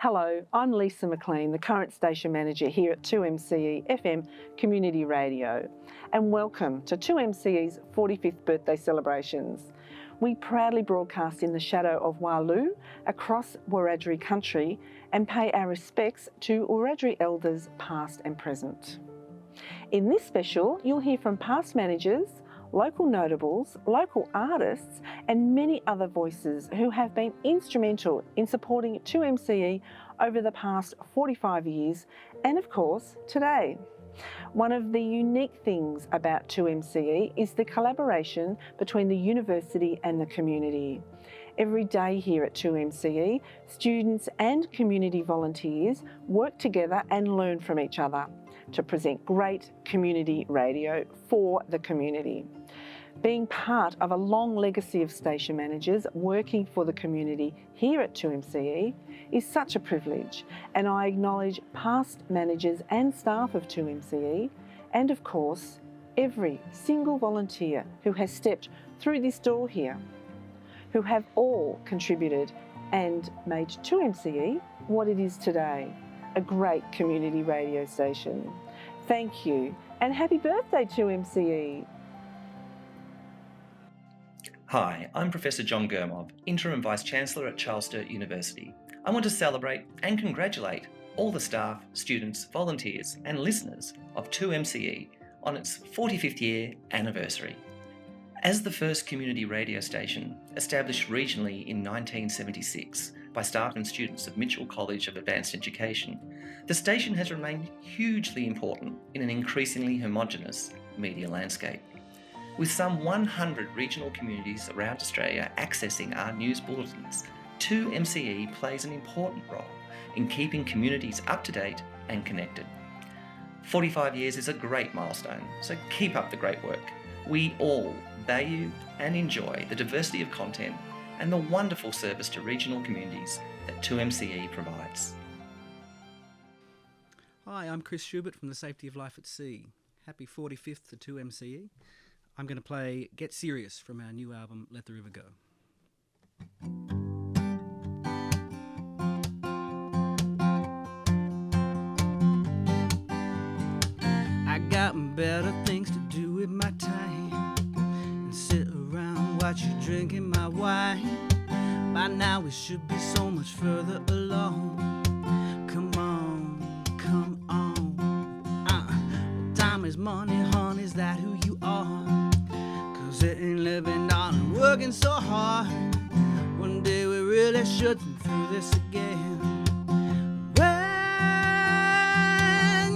Hello, I'm Lisa McLean, the current station manager here at 2MCE FM Community Radio, and welcome to 2MCE's 45th birthday celebrations. We proudly broadcast in the shadow of Walu across Wiradjuri country and pay our respects to Wiradjuri elders past and present. In this special, you'll hear from past managers, local notables, local artists and many other voices who have been instrumental in supporting 2MCE over the past 45 years and of course today. One of the unique things about 2MCE is the collaboration between the university and the community. Every day here at 2MCE, students and community volunteers work together and learn from each other to present great community radio for the community. Being part of a long legacy of station managers working for the community here at 2MCE is such a privilege, and I acknowledge past managers and staff of 2MCE and of course every single volunteer who has stepped through this door here, who have all contributed and made 2MCE what it is today, a great community radio station. Thank you and happy birthday 2MCE. Hi, I'm Professor John Gurmov, Interim Vice-Chancellor at Charles Sturt University. I want to celebrate and congratulate all the staff, students, volunteers and listeners of 2MCE on its 45th year anniversary. As the first community radio station established regionally in 1976 by staff and students of Mitchell College of Advanced Education, the station has remained hugely important in an increasingly homogenous media landscape. With some 100 regional communities around Australia accessing our news bulletins, 2MCE plays an important role in keeping communities up to date and connected. 45 years is a great milestone, so keep up the great work. We all value and enjoy the diversity of content and the wonderful service to regional communities that 2MCE provides. Hi, I'm Chris Schubert from the Safety of Life at Sea. Happy 45th to 2MCE. I'm going to play Get Serious from our new album, Let the River Go. I got better things to do with my time than sit around watch you drinking my wine. By now we should be so much further along. Come on, come on. Time is money, honey, is that who you are? Sitting, living, darling, working so hard. One day we really should think through this again. When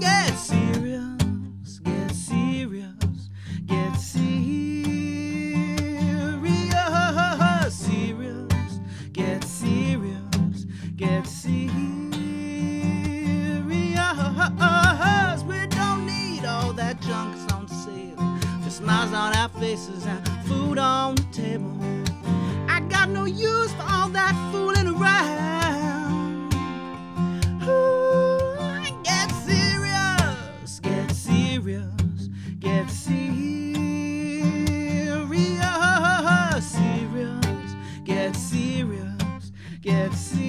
get serious, get serious, get serious, serious, get serious, get serious. We don't need all that junk that's on sale. Smiles on our faces and food on the table. I got no use for all that fooling around. Ooh, get serious, get serious, get serious, serious, get serious, get serious.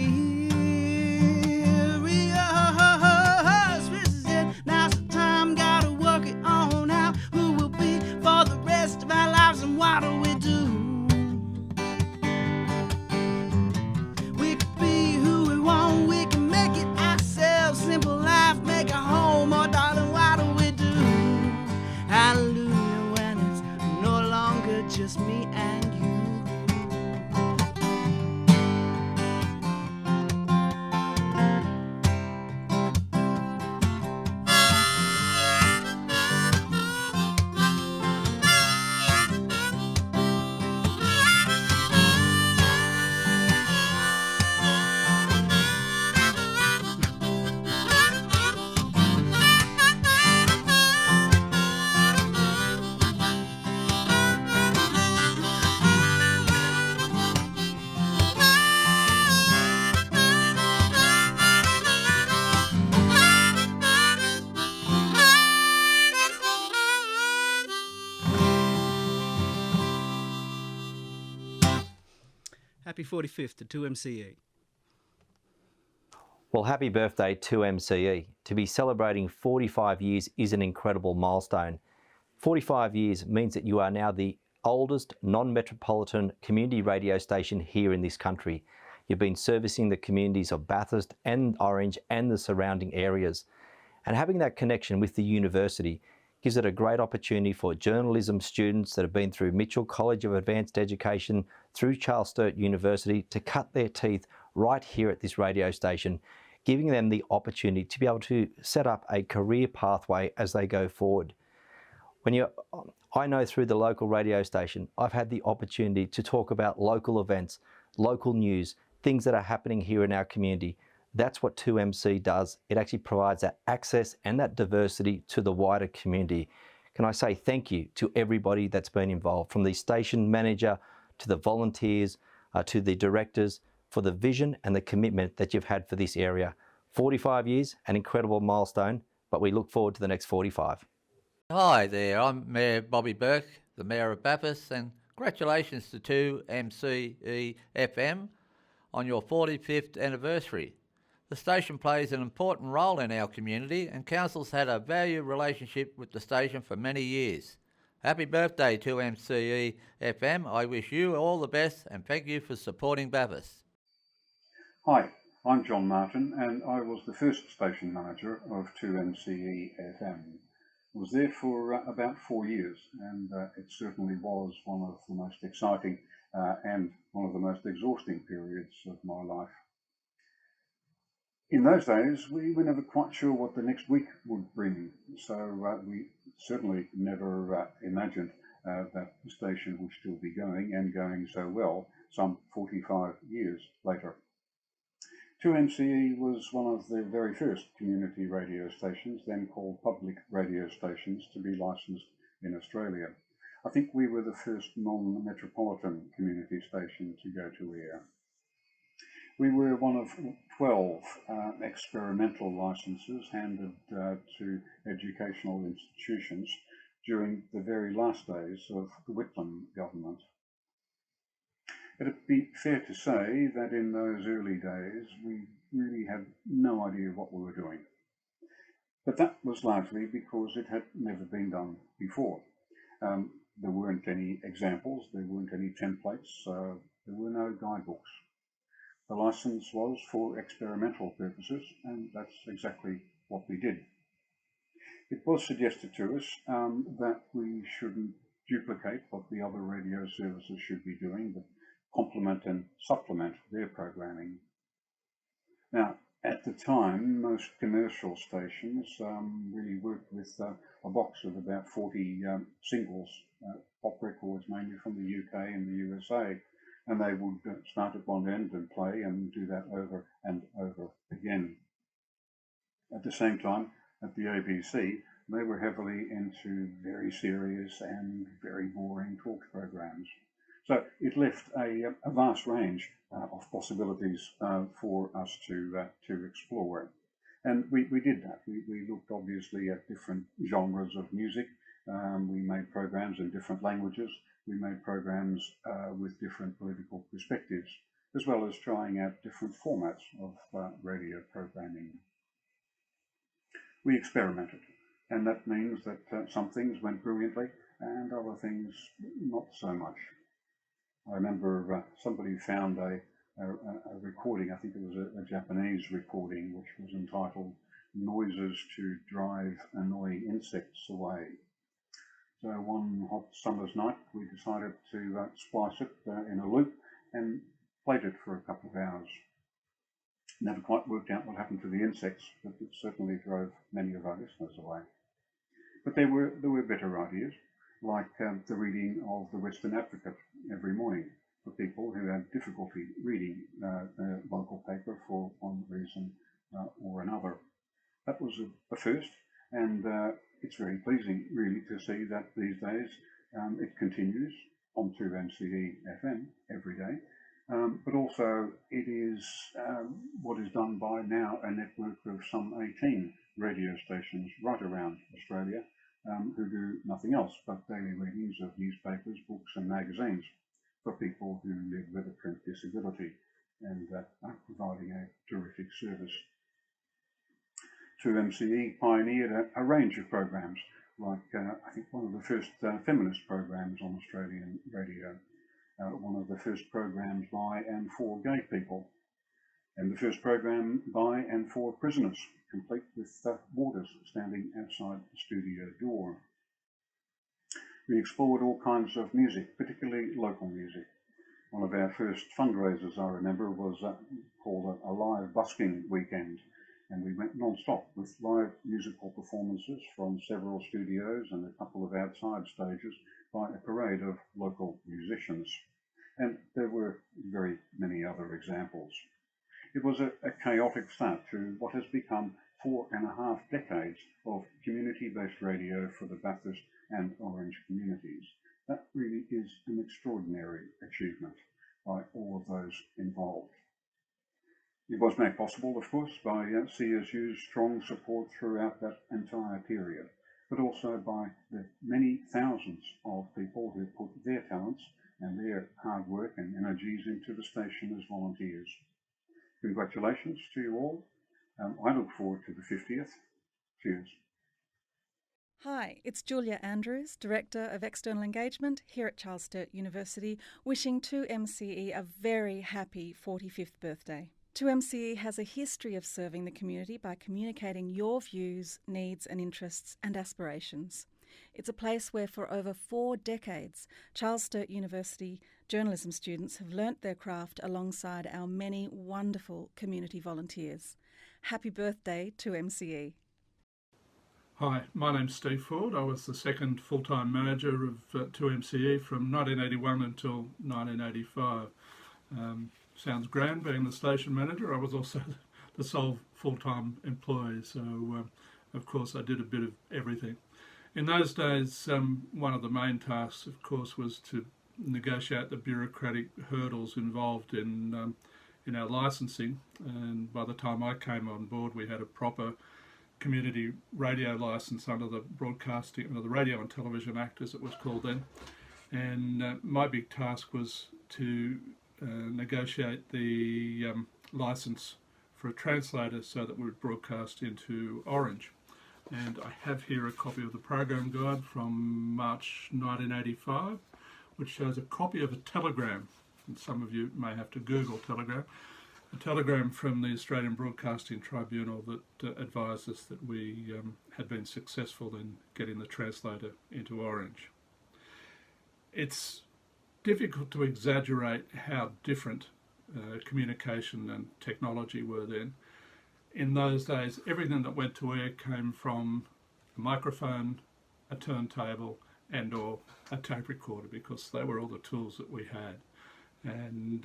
This is it, now's the time, gotta work it on out. Who will be for the rest of our lives and what do we do? We could be who we want, we can make it ourselves. Simple life, make a home, oh darling, what do we do? Hallelujah, when it's no longer just me and you. Happy 45th to 2MCE. Well, happy birthday to MCE. To be celebrating 45 years is an incredible milestone. 45 years means that you are now the oldest non-metropolitan community radio station here in this country. You've been servicing the communities of Bathurst and Orange and the surrounding areas. And having that connection with the university gives it a great opportunity for journalism students that have been through Mitchell College of Advanced Education, through Charles Sturt University, to cut their teeth right here at this radio station, giving them the opportunity to be able to set up a career pathway as they go forward. I know through the local radio station, I've had the opportunity to talk about local events, local news, things that are happening here in our community. That's what 2MC does. It actually provides that access and that diversity to the wider community. Can I say thank you to everybody that's been involved, from the station manager to the volunteers, to the directors, for the vision and the commitment that you've had for this area. 45 years, an incredible milestone, but we look forward to the next 45. Hi there, I'm Mayor Bobby Burke, the Mayor of Bathurst, and congratulations to 2MCE FM on your 45th anniversary. The station plays an important role in our community, and Council's had a valued relationship with the station for many years. Happy birthday to MCE FM. I wish you all the best and thank you for supporting Bathurst. Hi, I'm John Martin and I was the first station manager of 2MCE FM. I was there for about 4 years, and it certainly was one of the most exciting and one of the most exhausting periods of my life. In those days, we were never quite sure what the next week would bring, so we certainly never imagined that the station would still be going, and going so well, some 45 years later. 2MCE was one of the very first community radio stations, then called public radio stations, to be licensed in Australia. I think we were the first non-metropolitan community station to go to air. We were one of 12 experimental licenses handed to educational institutions during the very last days of the Whitlam government. It'd be fair to say that in those early days we really had no idea what we were doing. But that was largely because it had never been done before. There weren't any examples, there weren't any templates, there were no guidebooks. The license was for experimental purposes, and that's exactly what we did. It was suggested to us that we shouldn't duplicate what the other radio services should be doing, but complement and supplement their programming. Now, at the time, most commercial stations really worked with a box of about 40 singles, pop records mainly from the UK and the USA, and they would start at one end and play and do that over and over again. At the same time, at the ABC, they were heavily into very serious and very boring talk programs. So it left a vast range of possibilities for us to explore. And we did that. We looked obviously at different genres of music. We made programs in different languages. We made programs with different political perspectives, as well as trying out different formats of radio programming. We experimented, and that means that some things went brilliantly and other things not so much. I remember somebody found a recording, I think it was a Japanese recording, which was entitled "Noises to Drive Annoying Insects Away." So one hot summer's night, we decided to splice it in a loop and played it for a couple of hours. Never quite worked out what happened to the insects, but it certainly drove many of our listeners away. But there were better ideas, like the reading of the Western Advocate every morning for people who had difficulty reading the local paper for one reason or another. That was a first, and it's very pleasing really to see that these days it continues on 2MCE FM every day, but also it is what is done by now a network of some 18 radio stations right around Australia who do nothing else but daily readings of newspapers, books and magazines for people who live with a print disability, and are providing a terrific service 2MCE pioneered a range of programs, like I think one of the first feminist programs on Australian radio, one of the first programs by and for gay people, and the first program by and for prisoners, complete with warders standing outside the studio door. We explored all kinds of music, particularly local music. One of our first fundraisers, I remember, was called a live busking weekend, and we went non-stop with live musical performances from several studios and a couple of outside stages by a parade of local musicians. And there were very many other examples. It was a chaotic start to what has become 4.5 decades of community-based radio for the Bathurst and Orange communities. That really is an extraordinary achievement by all of those involved. It was made possible, of course, by CSU's strong support throughout that entire period, but also by the many thousands of people who put their talents and their hard work and energies into the station as volunteers. Congratulations to you all. I look forward to the 50th. Cheers. Hi, it's Julia Andrews, Director of External Engagement here at Charles Sturt University, wishing 2MCE a very happy 45th birthday. 2MCE has a history of serving the community by communicating your views, needs and interests and aspirations. It's a place where for over 4 decades, Charles Sturt University journalism students have learnt their craft alongside our many wonderful community volunteers. Happy birthday to MCE. Hi, my name's Steve Ford. I was the second full-time manager of 2MCE from 1981 until 1985. Sounds grand being the station manager. I was also the sole full-time employee, so of course I did a bit of everything. In those days, one of the main tasks, of course, was to negotiate the bureaucratic hurdles involved in our licensing, and by the time I came on board we had a proper community radio license under the the Radio and Television Act, as it was called then, and my big task was to negotiate the license for a translator so that we would broadcast into Orange. And I have here a copy of the program guide from March 1985, which shows a copy of a telegram, and some of you may have to Google telegram, a telegram from the Australian Broadcasting Tribunal that advised us that we had been successful in getting the translator into Orange. It's difficult to exaggerate how different communication and technology were then. In those days, everything that went to air came from a microphone, a turntable, and or a tape recorder, because they were all the tools that we had. And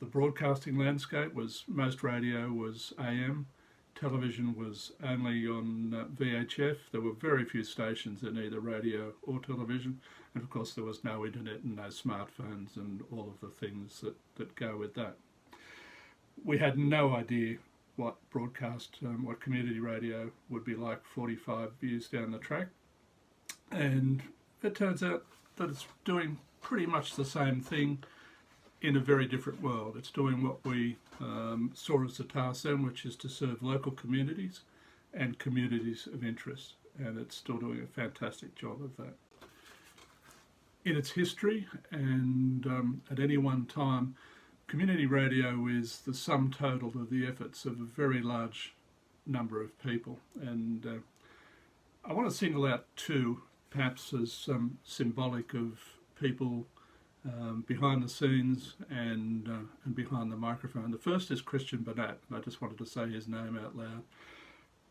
the broadcasting landscape was, most radio was AM, television was only on VHF. There were very few stations in either radio or television, and of course there was no internet and no smartphones and all of the things that go with that. We had no idea what what community radio would be like 45 years down the track, and it turns out that it's doing pretty much the same thing in a very different world. It's doing what we saw as the task then, which is to serve local communities and communities of interest, and it's still doing a fantastic job of that. In its history, and at any one time, community radio is the sum total of the efforts of a very large number of people, and I want to single out two, perhaps as symbolic of people behind the scenes and behind the microphone. The first is Christian Bernat, and I just wanted to say his name out loud.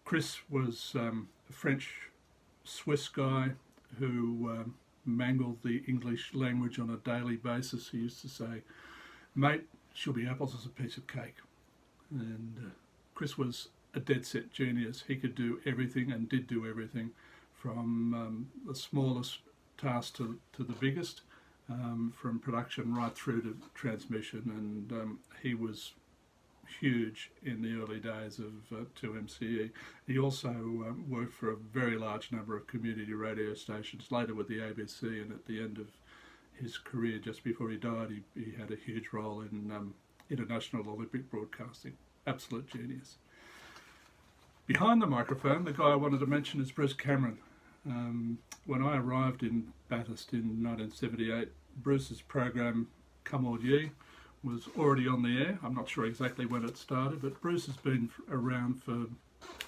Chris was a French-Swiss guy who mangled the English language on a daily basis. He used to say, "Mate, she'll be apples as a piece of cake." And Chris was a dead set genius. He could do everything and did do everything, from the smallest task to the biggest, from production right through to transmission, and he was huge in the early days of 2MCE. He also worked for a very large number of community radio stations, later with the ABC, and at the end of his career, just before he died, he had a huge role in international Olympic broadcasting. Absolute genius. Behind the microphone, the guy I wanted to mention is Bruce Cameron. When I arrived in Bathurst in 1978, Bruce's program, Come All Ye, was already on the air. I'm not sure exactly when it started, but Bruce has been around for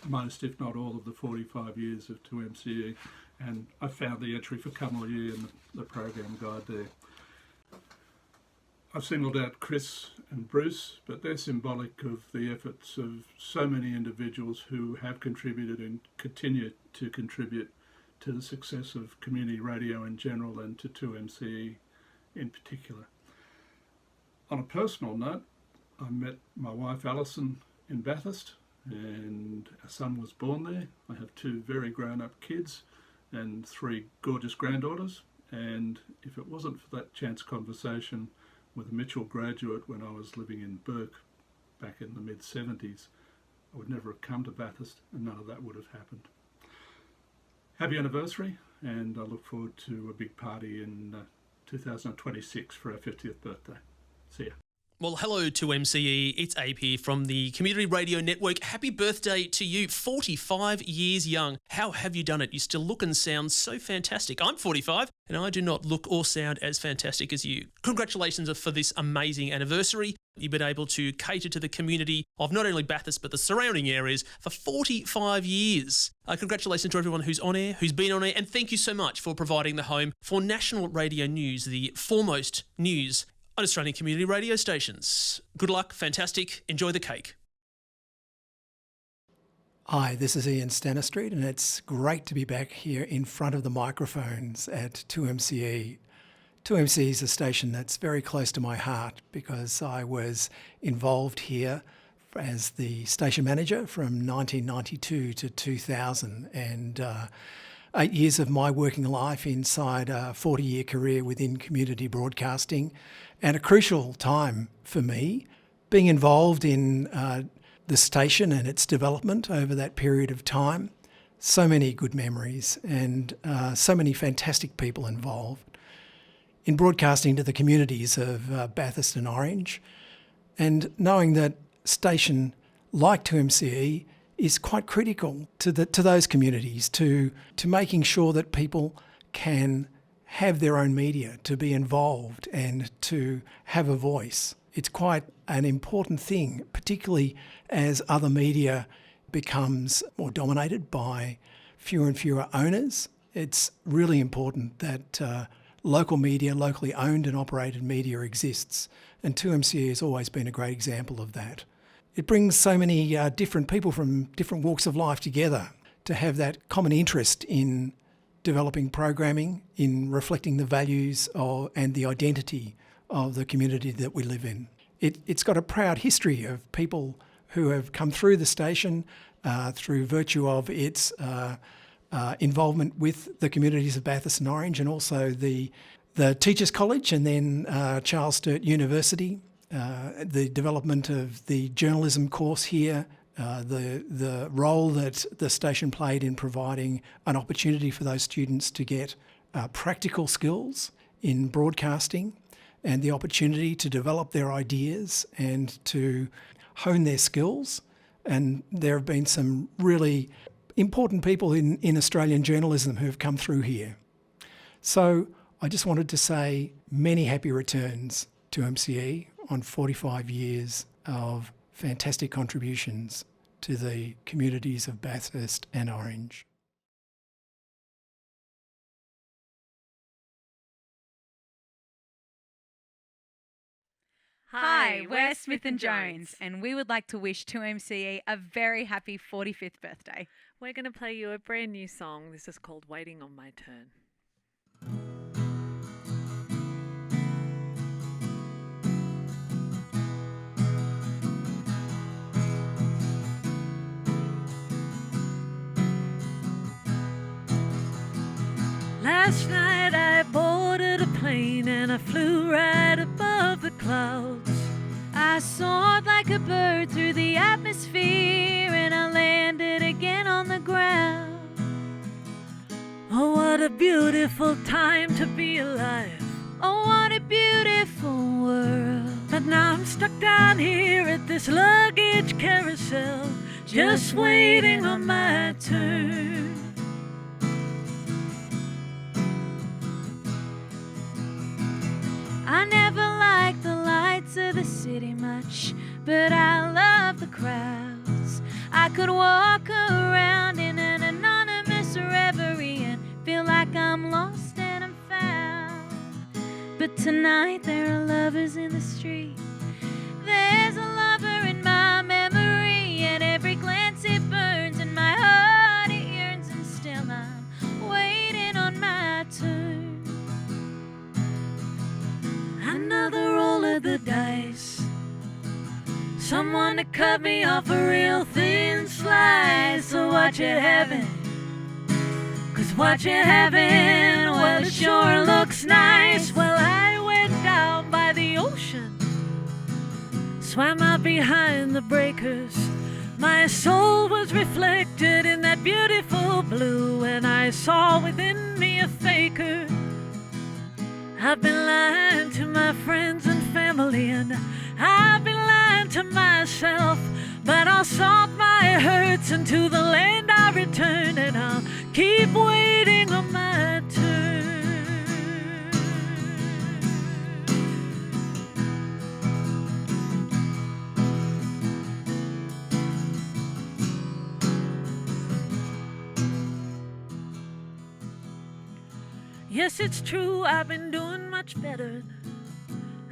most, if not all, of the 45 years of 2MCE, and I found the entry for Come All Ye in the program guide there. I've singled out Chris and Bruce, but they're symbolic of the efforts of so many individuals who have contributed and continue to contribute to the success of community radio in general and to 2MCE in particular. On a personal note, I met my wife Alison in Bathurst, and our son was born there. I have 2 very grown-up kids and 3 gorgeous granddaughters, and if it wasn't for that chance conversation with a Mitchell graduate when I was living in Bourke back in the mid-70s, I would never have come to Bathurst, and none of that would have happened. Happy anniversary, and I look forward to a big party in 2026 for our 50th birthday. See ya. Well, hello to MCE. It's Abe here from the Community Radio Network. Happy birthday to you, 45 years young. How have you done it? You still look and sound so fantastic. I'm 45 and I do not look or sound as fantastic as you. Congratulations for this amazing anniversary. You've been able to cater to the community of not only Bathurst but the surrounding areas for 45 years. Congratulations to everyone who's on air, who's been on air, and thank you so much for providing the home for national radio news, the foremost news on Australian community radio stations. Good luck, fantastic, enjoy the cake. Hi, this is Ian Stanistreet, and it's great to be back here in front of the microphones at 2MCE. 2MCE is a station that's very close to my heart because I was involved here as the station manager from 1992 to 2000, and 8 years of my working life inside a 40-year career within community broadcasting, and a crucial time for me being involved in the station and its development over that period of time. So many good memories and so many fantastic people involved in broadcasting to the communities of Bathurst and Orange, and knowing that station like 2MCE is quite critical to those communities, to making sure that people can have their own media, to be involved and to have a voice. It's quite an important thing, particularly as other media becomes more dominated by fewer and fewer owners. It's really important that local media, locally owned and operated media exists, and 2MCE has always been a great example of that. It brings so many different people from different walks of life together to have that common interest in developing programming, in reflecting the values and the identity of the community that we live in. It's got a proud history of people who have come through the station through virtue of its involvement with the communities of Bathurst and Orange, and also the Teachers College and then Charles Sturt University, the development of the journalism course here, the role that the station played in providing an opportunity for those students to get practical skills in broadcasting and the opportunity to develop their ideas and to hone their skills. And there have been some really important people in Australian journalism who have come through here. So I just wanted to say many happy returns to MCE on 45 years of fantastic contributions to the communities of Bathurst and Orange. Hi, we're Smith and Jones, and we would like to wish 2MCE a very happy 45th birthday. We're going to play you a brand new song. This is called Waiting on My Turn. Last night I boarded a plane and I flew right above the clouds. I soared like a bird through the atmosphere and I landed again on the ground. Oh, what a beautiful time to be alive. Oh, what a beautiful world. But now I'm stuck down here at this luggage carousel, just waiting on my turn. I never liked the lights of the city much, but I love the crowds. I could walk around in an anonymous reverie and feel like I'm lost and I'm found. But tonight there are lovers in the street. There's a lover in my memory, and every glance it burns and my heart it yearns, and still I'm waiting on my turn. Another roll of the dice, someone to cut me off a real thin slice. So what you having? 'Cause what you having, well, it sure looks nice. Well, I went down by the ocean, swam out behind the breakers. My soul was reflected in that beautiful blue, and I saw within me a faker. I've been lying to my friends and family, and I've been lying to myself. But I'll salt my hurts, and to the land I'll return, and I'll keep waiting on my turn. Yes, it's true, I've been doing much better.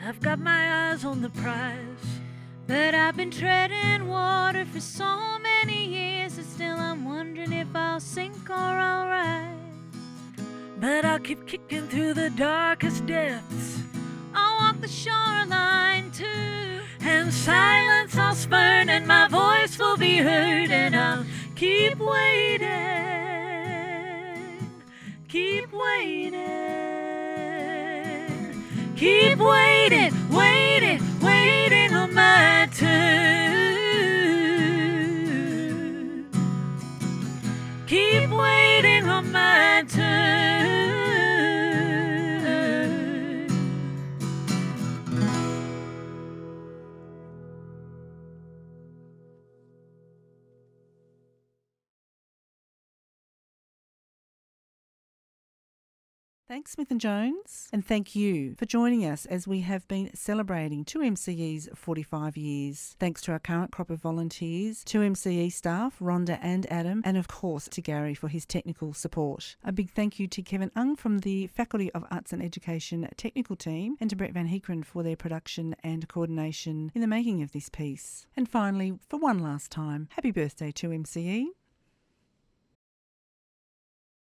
I've got my eyes on the prize. But I've been treading water for so many years, and still I'm wondering if I'll sink or I'll rise. But I'll keep kicking through the darkest depths. I'll walk the shoreline too, and silence I'll spurn, and my voice will be heard, and I'll keep waiting, keep waiting, keep waiting, waiting, waiting on my turn. Keep waiting on my turn. Thanks, Smith & Jones, and thank you for joining us as we have been celebrating 2MCE's 45 years. Thanks to our current crop of volunteers, 2MCE staff, Rhonda and Adam, and of course to Gary for his technical support. A big thank you to Kevin Ung from the Faculty of Arts and Education technical team, and to Brett Van Heekeren for their production and coordination in the making of this piece. And finally, for one last time, happy birthday 2MCE.